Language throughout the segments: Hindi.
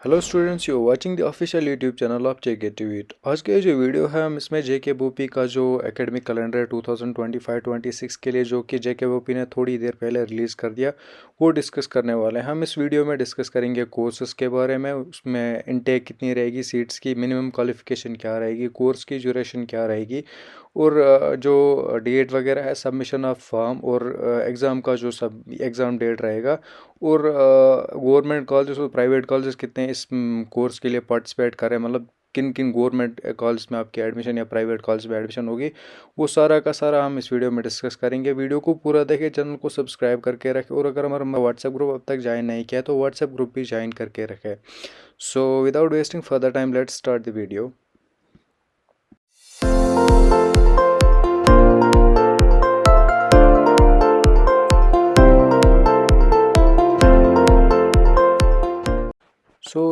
Hello students, you watching the official YouTube channel of JK TV. आज के जो वीडियो है हम इसमें जेके बोपी का जो एकेडमिक कैलेंडर है 2025-26 के लिए जो कि जेके बोपी ने थोड़ी देर पहले रिलीज़ कर दिया वो डिस्कस करने वाले हैं। हम इस वीडियो में डिस्कस करेंगे कोर्सेज़ के बारे में, उसमें इनटेक कितनी रहेगी, सीट्स की मिनिमम क्वालिफिकेशन क्या रहेगी, कोर्स की ड्यूरेशन क्या रहेगी और जो डेट वगैरह है सबमिशन ऑफ फॉर्म और एग्ज़ाम का जो सब एग्ज़ाम डेट रहेगा और गवर्नमेंट कॉलेज और प्राइवेट कॉलेज कितने इस कोर्स के लिए पार्टिसिपेट करें, मतलब किन किन गवर्नमेंट कॉलेज में आपकी एडमिशन या प्राइवेट कॉलेज में एडमिशन होगी, वो सारा का सारा हम इस वीडियो में डिस्कस करेंगे। वीडियो को पूरा देखें, चैनल को सब्सक्राइब करके रखें और अगर हमारा व्हाट्सएप ग्रुप अब तक ज्वाइन नहीं किया तो व्हाट्सएप ग्रुप भी ज्वाइन करके रखें। So without wasting further time let's start the video.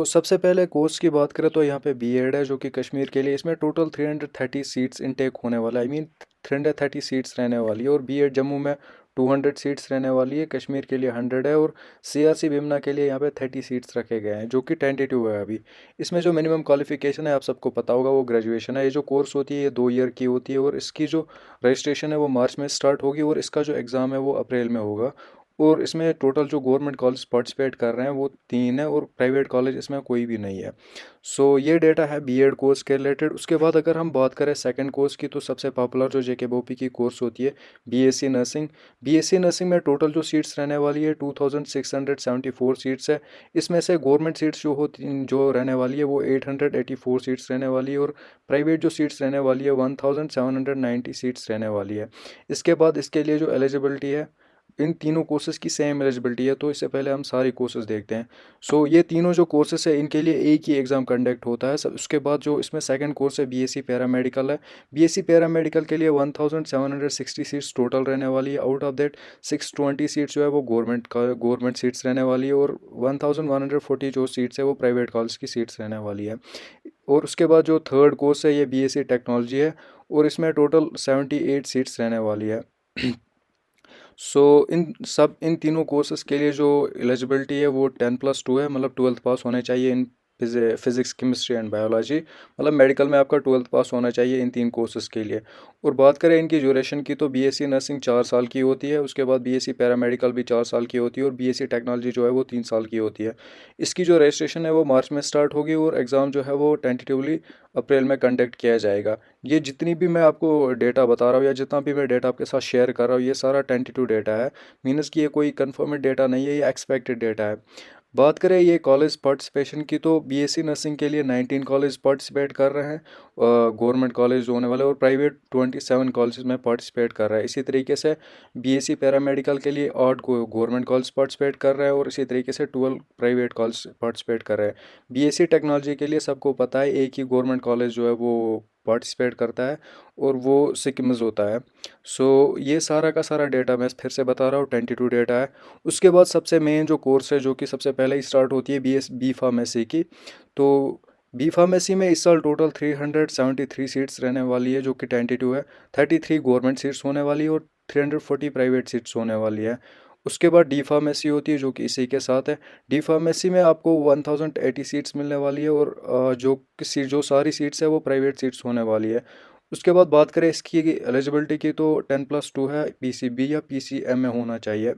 सबसे पहले कोर्स की बात करें तो यहाँ पे बीएड है जो कि कश्मीर के लिए, इसमें टोटल 330 सीट्स इनटेक होने वाला है। 330 सीट्स रहने वाली है और बीएड जम्मू में 200 सीट्स रहने वाली है, कश्मीर के लिए 100 है और सीआरसी बिमना के लिए यहाँ पे 30 सीट्स रखे गए हैं जो कि टेंटेटिव है अभी। इसमें जो मिनिमम क्वालिफिकेशन है आप सबको पता होगा वो ग्रेजुएशन है। ये जो कोर्स होती है ये 2 ईयर की होती है और इसकी जो रजिस्ट्रेशन है वो मार्च में स्टार्ट होगी और इसका जो एग्ज़ाम है वो अप्रैल में होगा। और इसमें टोटल जो गवर्नमेंट कॉलेज पार्टिसिपेट कर रहे हैं वो 3 है और प्राइवेट कॉलेज इसमें कोई भी नहीं है। ये डेटा है बीएड कोर्स के रिलेटेड। उसके बाद अगर हम बात करें सेकंड कोर्स की तो सबसे पॉपुलर जो जेके बोपी की कोर्स होती है बीएससी नर्सिंग। बीएससी नर्सिंग में टोटल जो सीट्स रहने वाली है 2674 सीट्स है। इसमें से गवर्नमेंट सीट्स जो रहने वाली है वो 884 सीट्स रहने वाली है और प्राइवेट जो सीट्स रहने वाली है 1790 सीट्स रहने वाली है। इसके बाद इसके लिए जो एलिजिबिलिटी है, इन तीनों कोर्सेज की सेम एलिजिबिलिटी है। तो इससे पहले हम सारी कोर्सेज देखते हैं। ये तीनों जो कोर्सेज है इनके लिए एक ही एग्ज़ाम कंडक्ट होता है सब। उसके बाद जो इसमें सेकंड कोर्स है बीएससी पैरामेडिकल है। बीएससी पैरामेडिकल के लिए 1760 सीट्स टोटल रहने वाली है। आउट ऑफ दैट 620 सीट्स जो है वो गवर्नमेंट सीट्स रहने वाली है और 1140 जो सीट्स है वो प्राइवेट कॉलेज की सीट्स रहने वाली है। और उसके बाद जो थर्ड कोर्स है ये बीएससी टेक्नोलॉजी है और इसमें टोटल 78 सीट्स रहने वाली है। इन तीनों कोर्सेज के लिए जो एलिजिबिलिटी है वो 10+2 है, मतलब 12th पास होने चाहिए in physics chemistry and biology. मतलब मेडिकल में आपका 12th पास होना चाहिए इन तीन कोर्सेज के लिए। और बात करें इनकी ड्यूरेशन की तो बीएससी नर्सिंग 4 साल की होती है, उसके बाद बीएससी पैरामेडिकल भी 4 साल की होती है और बीएससी टेक्नोलॉजी जो है वो 3 साल की होती है। इसकी जो रजिस्ट्रेशन है वो मार्च में स्टार्ट होगी और एग्ज़ाम जो है वो टेंटेटिवली अप्रैल में कंडक्ट किया जाएगा। ये जितनी भी मैं आपको डेटा बता रहा हूँ या जितना भी मैं डेटा आपके साथ शेयर कर रहा हूँ ये सारा टेंटेटिव डेटा है, मीनस कि ये कोई कंफर्मेड डेटा नहीं है, ये एक्सपेक्टेड डेटा है। बात करें ये कॉलेज पार्टिसिपेशन की तो बीएससी नर्सिंग के लिए 19 कॉलेज पार्टिसिपेट कर रहे हैं गवर्नमेंट कॉलेज होने वाले, और प्राइवेट 27 कॉलेज में पार्टिसिपेट कर रहा है। इसी तरीके से बीएससी पैरामेडिकल के लिए 8 गवर्नमेंट कॉलेज पार्टिसिपेट कर रहे हैं और इसी तरीके से 12 प्राइवेट कॉलेज पार्टिसिपेट कर रहे हैं। बीएससी टेक्नोलॉजी के लिए सबको पता है एक ही गवर्नमेंट कॉलेज जो है वो पार्टिसिपेट करता है और वो सिक्किम्स होता है। ये सारा का सारा डेटा मैं फिर से बता रहा हूँ, 22 डेटा है। उसके बाद सबसे मेन जो कोर्स है जो कि सबसे पहले ही स्टार्ट होती है बी फार्मेसी की। तो बी फार्मेसी में इस साल टोटल 373 सीट्स रहने वाली है जो कि टेंटेटिव है। 33 गवर्नमेंट सीट्स होने वाली है और 340 प्राइवेट सीट्स होने वाली है। उसके बाद डी फार्मेसी होती है जो कि इसी के साथ है। डी फार्मेसी में आपको 1080 सीट्स मिलने वाली है और जो सारी सीट्स है वो प्राइवेट सीट्स होने वाली है। उसके बाद बात करें इसकी एलिजिबिलिटी की तो 10+2 है, पीसीबी या पीसीएम में होना चाहिए।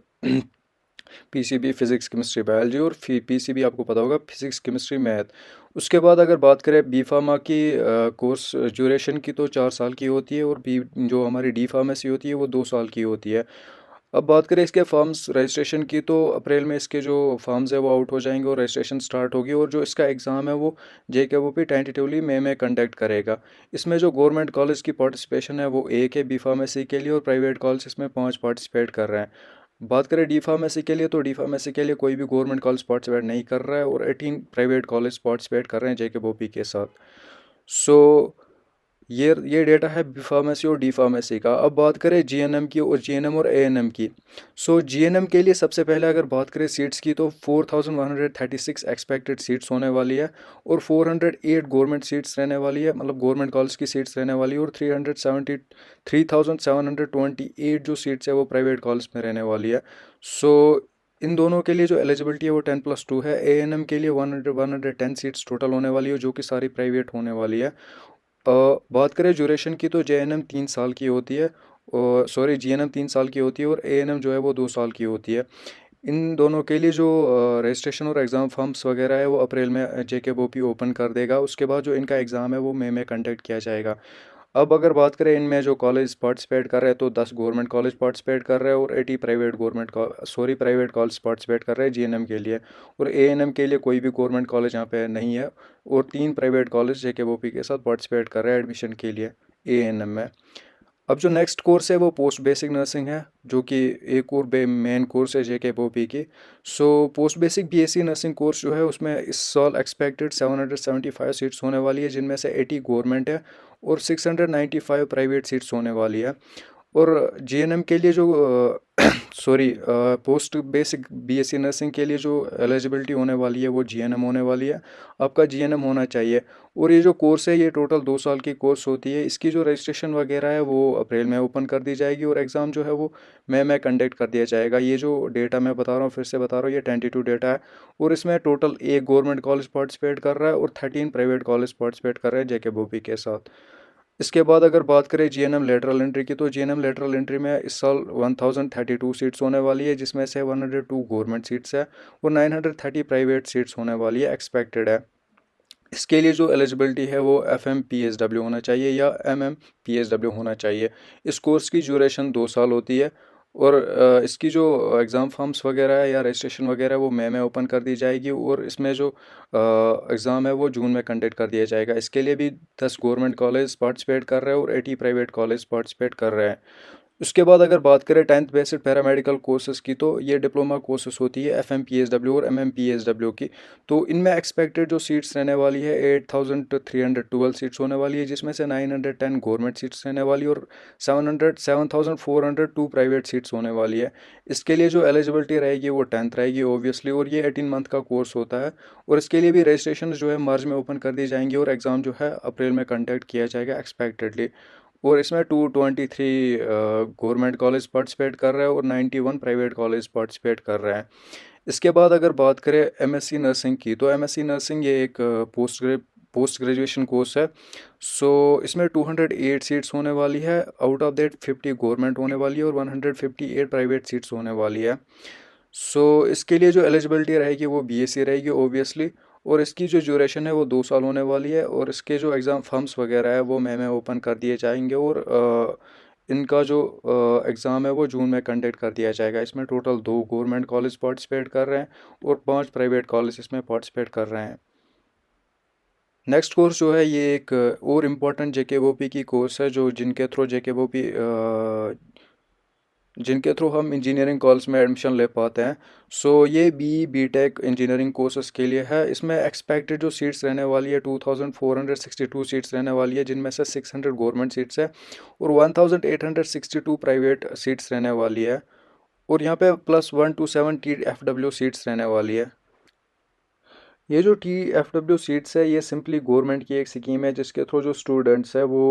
पीसीबी फिजिक्स केमिस्ट्री बायोलॉजी और पीसीबी आपको पता होगा फिजिक्स केमिस्ट्री मैथ। उसके बाद अगर बात करें बी फार्मा की कोर्स ड्यूरेशन की तो 4 साल की होती है और बी जो हमारी डी फार्मेसी होती है वो 2 साल की होती है। अब बात करें इसके फॉर्म्स रजिस्ट्रेशन की तो अप्रैल में इसके जो फॉर्म्स है वो आउट हो जाएंगे और रजिस्ट्रेशन स्टार्ट होगी और जो इसका एग्ज़ाम है वो जेके वो भी टेंटेटिवली मई में कंडक्ट करेगा। इसमें जो गवर्नमेंट कॉलेज की पार्टिसिपेशन है वो एक है बी फार्मेसी के लिए और प्राइवेट कॉलेज इसमें 5 पार्टिसिपेट कर रहे हैं। बात करें डी फार्मेसी के लिए तो डी फार्मेसी के लिए कोई भी गवर्नमेंट कॉलेज पार्टिसिपेट नहीं कर रहा है और 18 प्राइवेट कॉलेज पार्टिसिपेट कर रहे हैं जेके बोपी के साथ। सो ये डेटा है बी फार्मेसी और डी फार्मेसी का। अब बात करें जीएनएम की और जीएनएम और एएनएम की। जीएनएम के लिए सबसे पहले अगर बात करें सीट्स की तो 4136 एक्सपेक्टेड सीट्स होने वाली है और 408 गवर्नमेंट सीट्स रहने वाली है, मतलब गवर्नमेंट कॉलेज की सीट्स रहने वाली है और 3728 जो सीट्स है वो प्राइवेट कॉलेज में रहने वाली है। इन दोनों के लिए जो एलिजिबिलिटी है वो 10+2 है। ANM के लिए 110 सीट्स टोटल होने वाली है, जो कि सारी प्राइवेट होने वाली है। बात करें ड्यूरेशन की, तो JNM 3 साल की होती है, और सॉरी GNM 3 साल की होती है, और ANM जो है वो 2 साल की होती है। इन दोनों के लिए जो रजिस्ट्रेशन और एग्ज़ाम फॉर्म्स वगैरह है वो अप्रैल में JKBOP ओपन कर देगा। उसके बाद जो इनका एग्ज़ाम है वो मई में कंडक्ट किया जाएगा। अब अगर बात करें इनमें जो कॉलेज पार्टिसिपेट कर रहे हैं, तो 10 गवर्नमेंट कॉलेज पार्टिसिपेट कर रहे हैं और 80 प्राइवेट कॉलेज पार्टिसिपेट कर रहे हैं GNM के लिए। और ANM के लिए कोई भी गवर्नमेंट कॉलेज यहाँ पे नहीं है, और 3 प्राइवेट कॉलेज JKBOP के साथ पार्टिसिपेट कर रहे हैं एडमिशन के लिए ANM में। अब जो नेक्स्ट कोर्स है वो पोस्ट बेसिक नर्सिंग है, जो कि एक और मेन कोर्स है JKBOP की। So post basic BSc nursing course जो है उसमें इस साल एक्सपेक्टेड 775 सीट्स होने वाली है, जिनमें से 80 गवर्नमेंट है और 695 प्राइवेट सीट्स होने वाली है। और GNM के लिए जो sorry post basic BSc nursing के लिए जो एलिजिबिलिटी होने वाली है वो GNM होने वाली है। आपका GNM होना चाहिए। और ये जो कोर्स है ये टोटल 2 साल की कोर्स होती है। इसकी जो रजिस्ट्रेशन वगैरह है वो अप्रैल में ओपन कर दी जाएगी, और एग्ज़ाम जो है वो मई में कंडक्ट कर दिया जाएगा। ये जो डेटा मैं बता रहा हूँ, फिर से बता रहा हूँ, ये 22 डेटा है, और इसमें टोटल एक गवर्नमेंट कॉलेज पार्टिसिपेट कर रहा है और 13 प्राइवेट कॉलेज पार्टिसिपेट कर रहे हैं JKBOP के साथ। इसके बाद अगर बात करें GNM लेटरल एंट्री की, तो GNM लेटरल एंट्री में इस साल 1032 सीट्स होने वाली है, जिसमें से 102 गवर्नमेंट सीट्स है और 930 प्राइवेट सीट्स होने वाली है, एक्सपेक्टेड है। इसके लिए जो एलिजिबिलिटी है वो FM PSW होना चाहिए या MM PSW होना चाहिए। इस कोर्स की ड्यूरेशन 2 साल होती है, और इसकी जो एग्ज़ाम फॉर्म्स वगैरह है या रजिस्ट्रेशन वगैरह वो मई में ओपन कर दी जाएगी, और इसमें जो एग्ज़ाम है वो जून में कंडक्ट कर दिया जाएगा। इसके लिए भी 10 गवर्नमेंट कॉलेज पार्टिसिपेट कर रहे हैं और 80 प्राइवेट कॉलेज पार्टिसिपेट कर रहे हैं। उसके बाद अगर बात करें 10th बेसिक पैरामेडिकल कोर्सेज की, तो ये डिप्लोमा कोर्सेज होती है FM PSW और MM PSW की। तो इनमें एक्सपेक्टेड जो सीट्स रहने वाली है 8312 सीट्स होने वाली है, जिसमें से 910 गवर्नमेंट सीट्स रहने वाली है और 7402 प्राइवेट सीट्स होने वाली है। इसके लिए जो एलिजिबिलिटी रहेगी वो 10th रहेगी ओबियसली, और ये 18 मंथ का कोर्स होता है। और इसके लिए भी रजिस्ट्रेशन जो है मार्च में ओपन कर दी जाएंगी, और एग्ज़ाम जो है अप्रैल में कंडक्ट किया जाएगा एक्सपेक्टेडली। और इसमें 223 गवर्नमेंट कॉलेज पार्टिसिपेट कर रहे हैं और 91 प्राइवेट कॉलेज पार्टिसिपेट कर रहे हैं। इसके बाद अगर बात करें MSc नर्सिंग की, तो MSc नर्सिंग ये एक पोस्ट ग्रेजुएशन कोर्स है। सो इसमें 208 सीट्स होने वाली है, आउट ऑफ दैट 50 गवर्नमेंट होने वाली है और 158 प्राइवेट सीट्स होने वाली है। सो इसके लिए जो एलिजिबिलिटी रहेगी वो BSc रहेगी ओबियसली, और इसकी जो ड्यूरेशन है वो 2 साल होने वाली है, और इसके जो एग्ज़ाम फॉर्म्स वगैरह है वो मई में ओपन कर दिए जाएंगे, और इनका जो एग्ज़ाम है वो जून में कंडक्ट कर दिया जाएगा। इसमें टोटल 2 गवर्नमेंट कॉलेज पार्टिसिपेट कर रहे हैं और 5 प्राइवेट कॉलेज इसमें पार्टिसिपेट कर रहे हैं। नेक्स्ट कोर्स जो है ये एक और इम्पॉर्टेंट JKBOP की कोर्स है, जो जिनके थ्रू हम इंजीनियरिंग कॉलेज में एडमिशन ले पाते हैं। सो ये BTech इंजीनियरिंग कोर्सेज के लिए है। इसमें एक्सपेक्टेड जो सीट्स रहने वाली है 2462 सीट्स रहने वाली है, जिनमें से 600 गवर्नमेंट सीट्स है और 1862 प्राइवेट सीट्स रहने वाली है, और यहाँ पे +1 to 7 TFW सीट्स रहने वाली है। ये जो TFW सीट्स है ये सिंपली गवर्नमेंट की एक स्कीम है, जिसके थ्रू जो स्टूडेंट्स है वो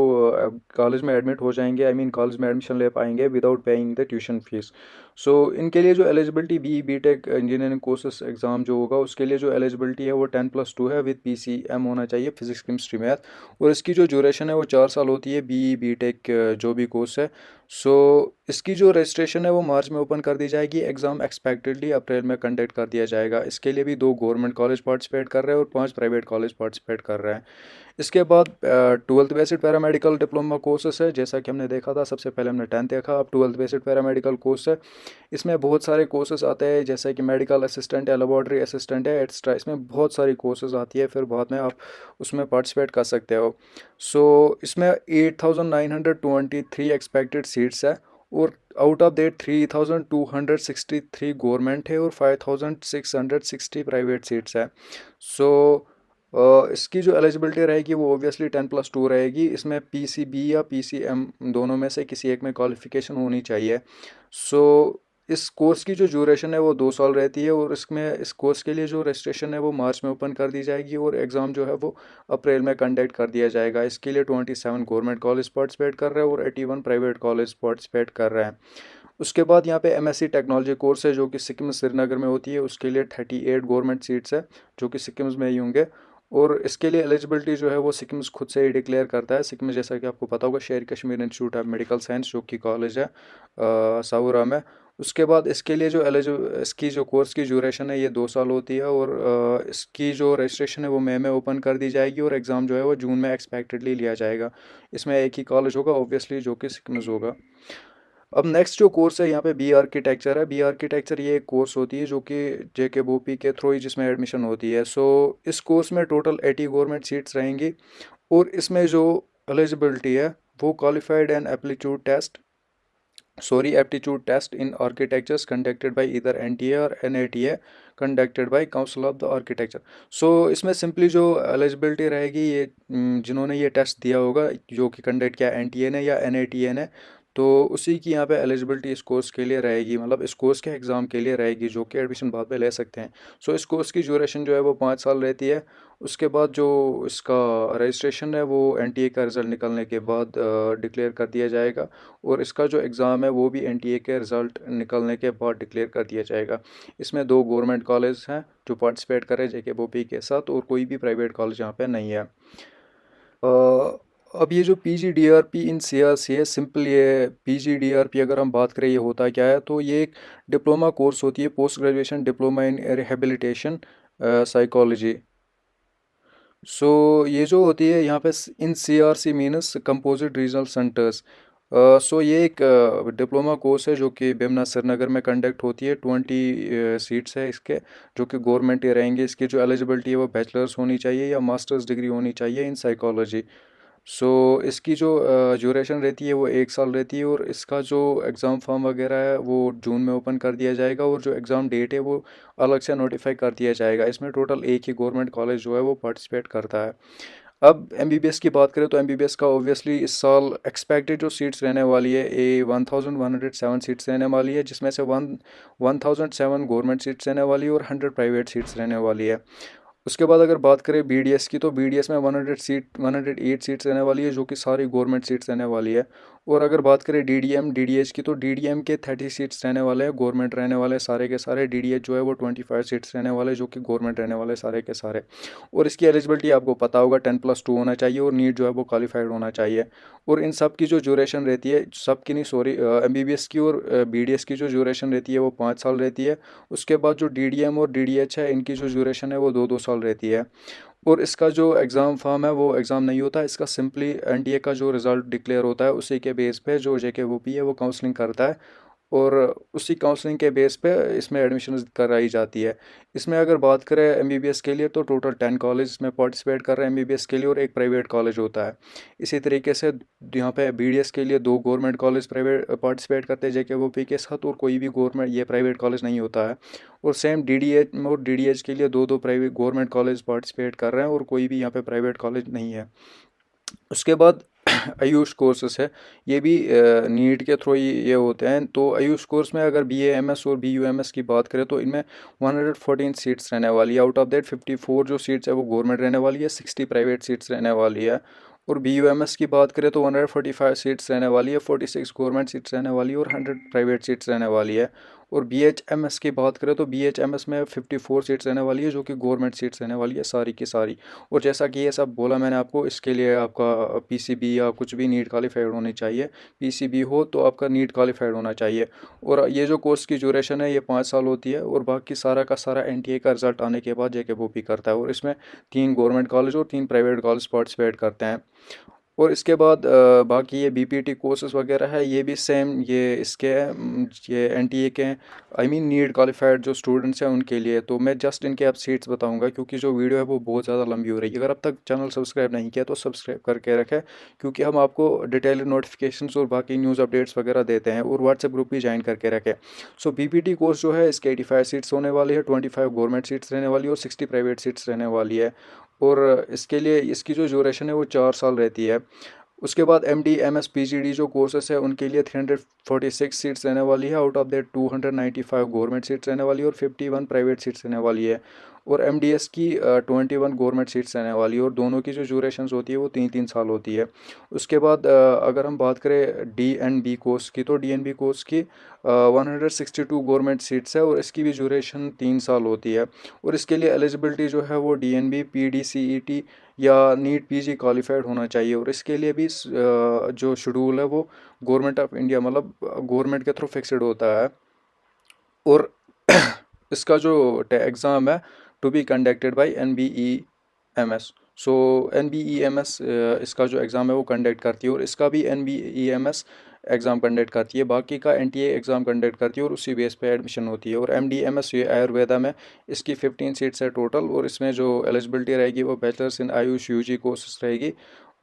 कॉलेज में एडमिट हो जाएंगे, आई मीन कॉलेज में एडमिशन ले पाएंगे without paying the tuition fees. So इनके लिए जो eligibility BTech engineering courses exam जो होगा उसके लिए जो एलिजिबिलिटी है वो 10+2 है, विद PCM होना चाहिए, फिजिक्स केमिस्ट्री मैथ। और इसकी जो ड्यूरेशन है वो 4 साल होती है BTech जो भी कोर्स है। सो इसकी जो रजिस्ट्रेशन है वो मार्च में ओपन कर दी जाएगी, एग्ज़ाम एक्सपेक्टेडली अप्रैल में कंडक्ट कर दिया जाएगा। इसके लिए भी 2 गवर्नमेंट कॉलेज पार्टिसिपेट कर रहे हैं और 5 प्राइवेट कॉलेज पार्टिसिपेट कर रहे हैं। इसके बाद 12th basic paramedical diploma courses है। जैसा कि हमने देखा था, सबसे पहले हमने 10th देखा, अब 12th बेसिक पैरामेडिकल कोर्स है। इसमें बहुत सारे कोर्सेज आते हैं, जैसे कि मेडिकल असिस्टेंट है, लेबोरेटरी असिस्टेंट है, एक्स्ट्रा। इसमें बहुत सारी कोर्सेज आती है, फिर बाद में आप उसमें पार्टिसिपेट कर सकते हो। सो इसमें 8923 एक्सपेक्टेड सीट्स है, और आउट ऑफ दैट 3263 गवर्नमेंट है और 5660 प्राइवेट सीट्स है। सो इसकी जो एलिजिबिलिटी रहेगी वो ओबियसली 10+2 रहेगी। इसमें PCB या PCM दोनों में से किसी एक में क्वालिफिकेशन होनी चाहिए। सो इस कोर्स की जो ड्यूरेशन है वो 2 साल रहती है, और इस कोर्स के लिए जो रजिस्ट्रेशन है वो मार्च में ओपन कर दी जाएगी, और एग्ज़ाम जो है वो अप्रैल में कंडक्ट कर दिया जाएगा। इसके लिए 27 गवर्नमेंट कॉलेज पार्टिसिपेट कर रहे हैं और 81 प्राइवेट कॉलेज पार्टिसिपेट कर रहे हैं। उसके बाद यहाँ पे एमएससी टेक्नोलॉजी कोर्स है जो कि सिक्किम श्रीनगर में होती है, उसके लिए 38 गवर्नमेंट सीट्स है जो कि सिक्किम में ही होंगे। और इसके लिए एलिजिबिलिटी जो है वो सिक्किम खुद से ही डिक्लेयर करता है। सिक्किम जैसा कि आपको पता होगा शेर Kashmir institute of medical science जो कि कॉलेज है सावुरा में। उसके बाद इसके लिए जो इसकी जो कोर्स की ड्यूरेशन है ये 2 साल होती है। और इसकी जो रजिस्ट्रेशन है वो मई में ओपन कर दी जाएगी और एग्ज़ाम जो है वो जून में एक्सपेक्टेडली लिया जाएगा। इसमें एक ही कॉलेज होगा ऑब्वियसली जो कि सिक्किम होगा। अब नेक्स्ट जो कोर्स है यहाँ पे बी आर्किटेक्चर है। बी आर्किटेक्चर ये एक कोर्स होती है जो कि जेके बोपी के थ्रू ही जिसमें एडमिशन होती है। सो इस कोर्स में टोटल 80 गवर्नमेंट सीट्स रहेंगी। और इसमें जो एलिजिबिलिटी है वो qualified and aptitude test in architectures conducted by either NTA और NATA conducted by council of the architecture. So इसमें सिंपली जो एलिजिबिलिटी रहेगी ये जिन्होंने ये टेस्ट दिया होगा जो कि कंडक्ट किया एनटीए ने या एनएटीए ने, तो उसी की यहाँ पे एलिजिबिलिटी इस कोर्स के लिए रहेगी, मतलब इस कोर्स के एग्ज़ाम के लिए रहेगी जो कि एडमिशन बाद में ले सकते हैं। सो इस कोर्स की ड्यूरेशन जो है वो 5 साल रहती है। उसके बाद जो इसका रजिस्ट्रेशन है वो एनटीए का रिज़ल्ट निकलने के बाद डिक्लेयर कर दिया जाएगा। और इसका जो एग्ज़ाम है वो भी एनटीए के रिज़ल्ट निकलने के बाद डिक्लेयर कर दिया जाएगा। इसमें 2 गवर्नमेंट कॉलेज हैं जो पार्टिसिपेट कर रहे हैं जेके बोपी के साथ, और कोई भी प्राइवेट कॉलेज यहाँ पे नहीं है। अब ये जो पीजीडीआरपी इन सीआरसी है, सिंपल ये पीजीडीआरपी अगर हम बात करें ये होता क्या है, तो ये एक डिप्लोमा कोर्स होती है, post graduation diploma in rehabilitation psychology. So ये जो होती है यहाँ पे in CRC means composite regional centres. So ये एक डिप्लोमा कोर्स है जो कि बेमना श्रीनगर में कंडक्ट होती है। 20 सीट्स है इसके जो कि गवर्नमेंट ही रहेंगे। इसकी जो एलिजिबिलिटी है वो बैचलर्स होनी चाहिए या मास्टर्स डिग्री होनी चाहिए इन साइकोलॉजी। सो इसकी जो ड्यूरेशन रहती है वो 1 साल रहती है। और इसका जो एग्ज़ाम फॉर्म वगैरह है वो जून में ओपन कर दिया जाएगा और जो एग्ज़ाम डेट है वो अलग से नोटिफाई कर दिया जाएगा। इसमें टोटल एक ही गवर्नमेंट कॉलेज जो है वो पार्टिसिपेट करता है। अब एमबीबीएस की बात करें तो एमबीबीएस का ऑब्वियसली इस साल एक्सपेक्टेड जो सीट्स रहने वाली है 1107 सीट्स रहने वाली है, जिसमें से 1007 गवर्नमेंट सीट्स रहने वाली है और 100 प्राइवेट सीट्स रहने वाली है। उसके बाद अगर बात करें बीडीएस की तो बीडीएस में 108 सीट्स रहने वाली है जो कि सारी गवर्नमेंट सीट्स रहने वाली है। और अगर बात करें डीडीएच की तो डीडीएम के 30 सीट्स रहने वाले हैं, गवर्नमेंट रहने वाले सारे के सारे। डीडीएच जो है वो 25 सीट्स रहने वाले जो कि गवर्नमेंट रहने वाले सारे के सारे। और इसकी एलिजिबिलिटी आपको पता होगा 10+2 होना चाहिए और नीट जो है वो क्वालिफाइड होना चाहिए। और इन सब की जो ड्यूरेशन रहती है, सबकी नहीं सॉरी, एमबीबीएस की और बीडीएस की जो ड्यूरेशन रहती है वो 5 साल रहती है। उसके बाद जो डीडीएम और डीडीएच है इनकी जो ड्यूरेशन है वो 2-2 साल रहती है। और इसका जो एग्ज़ाम फॉर्म है वो एग्ज़ाम नहीं होता, इसका सिंपली एनटीए का जो रिज़ल्ट डिक्लेयर होता है उसी के बेस पे जो जेकेवीपी है वो काउंसलिंग करता है। और उसी काउंसलिंग के बेस पे इसमें एडमिशन कराई जाती है। इसमें अगर बात करें एमबीबीएस के लिए तो टोटल 10 कॉलेज इसमें पार्टिसिपेट कर रहे हैं एमबीबीएस के लिए और एक प्राइवेट कॉलेज होता है। इसी तरीके से यहाँ पे बीडीएस के लिए 2 गवर्नमेंट कॉलेज प्राइवेट पार्टिसिपेट करते हैं जेकेवीपी के साथ, और कोई भी गवर्नमेंट ये प्राइवेट कॉलेज नहीं होता है। और सेम डीडीएच के लिए 2-2 प्राइवेट गवर्नमेंट कॉलेज पार्टिसिपेट कर रहे हैं और कोई भी यहाँ पे प्राइवेट कॉलेज नहीं है। उसके बाद आयुष कोर्सेस है, ये भी नीट के थ्रू ही ये होते हैं। तो आयुष कोर्स में अगर बीएएमएस और बीयूएमएस की बात करें तो इनमें 114 सीट्स रहने वाली है। आउट ऑफ दैट 54 जो सीट्स है वो गवर्नमेंट रहने वाली है, 60 प्राइवेट सीट्स रहने वाली है। और बीयूएमएस की बात करें तो 145 सीट्स रहने वाली है, 46 गवर्नमेंट सीट्स रहने वाली है और 100 प्राइवेट सीट्स रहने वाली है। और बीएचएमएस की बात करें तो बीएचएमएस में 54 सीट्स रहने वाली है जो कि गवर्नमेंट सीट्स रहने वाली है सारी की सारी। और जैसा कि ये सब बोला मैंने आपको, इसके लिए आपका पीसीबी या कुछ भी नीट क्वालिफाइड होनी चाहिए। पीसीबी हो तो आपका नीट क्वालिफाइड होना चाहिए। और ये जो कोर्स की ड्यूरेशन है ये 5 साल होती है और बाकी सारा का सारा एनटीए का रिजल्ट आने के बाद जेकेवीपी करता है। और इसमें 3 गवर्नमेंट कॉलेज और 3 प्राइवेट कॉलेज पार्टिसिपेट करते हैं। और इसके बाद बाकी ये बीपीटी कोर्सेज वगैरह है ये भी सेम ये इसके ये एनटीए के आई मीन नीट क्वालिफाइड जो स्टूडेंट्स हैं उनके लिए। तो मैं जस्ट इनके अब सीट्स बताऊंगा क्योंकि जो वीडियो है वो बहुत ज़्यादा लंबी हो रही है। अगर अब तक चैनल सब्सक्राइब नहीं किया तो सब्सक्राइब करके रखें क्योंकि हम आपको डिटेल नोटिफिकेशंस और बाकी न्यूज़ अपडेट्स वगैरह देते हैं। और व्हाट्सएप ग्रुप भी ज्वाइन करके रखें। सो बीपीटी कोर्स जो है इसके 85 सीट्स होने वाली है, 25 गवर्नमेंट सीट्स रहने वाली है और 60 प्राइवेट सीट्स रहने वाली है। और इसके लिए इसकी जो ड्यूरेशन है वो 4 साल रहती है। उसके बाद MD MS PGD जो कोर्सेस है उनके लिए 346 सीट्स रहने वाली है, out of that 295 government seats रहने वाली है और 51 प्राइवेट सीट्स रहने वाली है। और MDS की 21 गवर्नमेंट सीट्स रहने वाली है और दोनों की जो ड्यूरेशंस होती है वो 3-3 साल होती है। उसके बाद अगर हम बात करें DNB कोर्स की, तो DNB कोर्स की 162 गवर्नमेंट सीट्स है और इसकी भी ड्यूरेशन 3 साल होती है। और इसके लिए एलिजिबिलिटी जो है वो DNB PDCET या नीट PG क्वालिफाइड होना चाहिए। और इसके लिए भी जो शेड्यूल है वो गवर्नमेंट ऑफ इंडिया मतलब गवर्नमेंट के थ्रू फिक्स्ड होता है। और इसका जो एग्ज़ाम है to be conducted by NBEMS। So NBEMS इसका जो एग्ज़ाम है वो कंडक्ट करती है और इसका भी NBEMS एग्ज़ाम कंडक्ट करती है, बाकी का NTA एग्ज़ाम कंडक्ट करती है और उसी बेस पे एडमिशन होती है। और MDMS ये आयुर्वेदा में इसकी 15 सीट्स है टोटल और इसमें जो एलिजिबिलिटी रहेगी वो bachelors in Ayush UG courses रहेगी।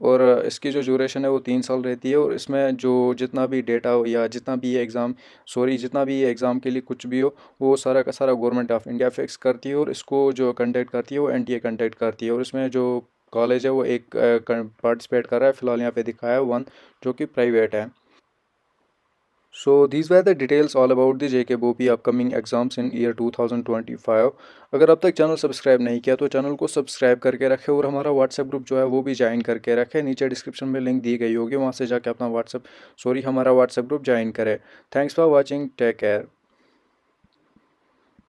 और इसकी जो ड्यूरेशन है वो 3 साल रहती है और इसमें जो जितना भी डेटा हो या जितना भी ये एग्ज़ाम जितना भी ये एग्ज़ाम के लिए कुछ भी हो वो सारा का सारा गवर्नमेंट ऑफ इंडिया फिक्स करती है और इसको जो कंडक्ट करती है वो NTA कंडक्ट करती है। और इसमें जो कॉलेज है वो एक पार्टिसिपेट कर रहा है, फिलहाल यहाँ पे दिखाया है वन, जो कि प्राइवेट है। So these were the details all about the JK BOP upcoming exams in year 2025। अगर अब तक चैनल सब्सक्राइब नहीं किया तो चैनल को सब्सक्राइब करके रखें और हमारा व्हाट्सएप ग्रुप जो है वो भी ज्वाइन करके रखें। नीचे डिस्क्रिप्शन में लिंक दी गई होगी, वहाँ से जाके अपना हमारा व्हाट्सएप ग्रुप ज्वाइन करें। Thanks for watching, take care.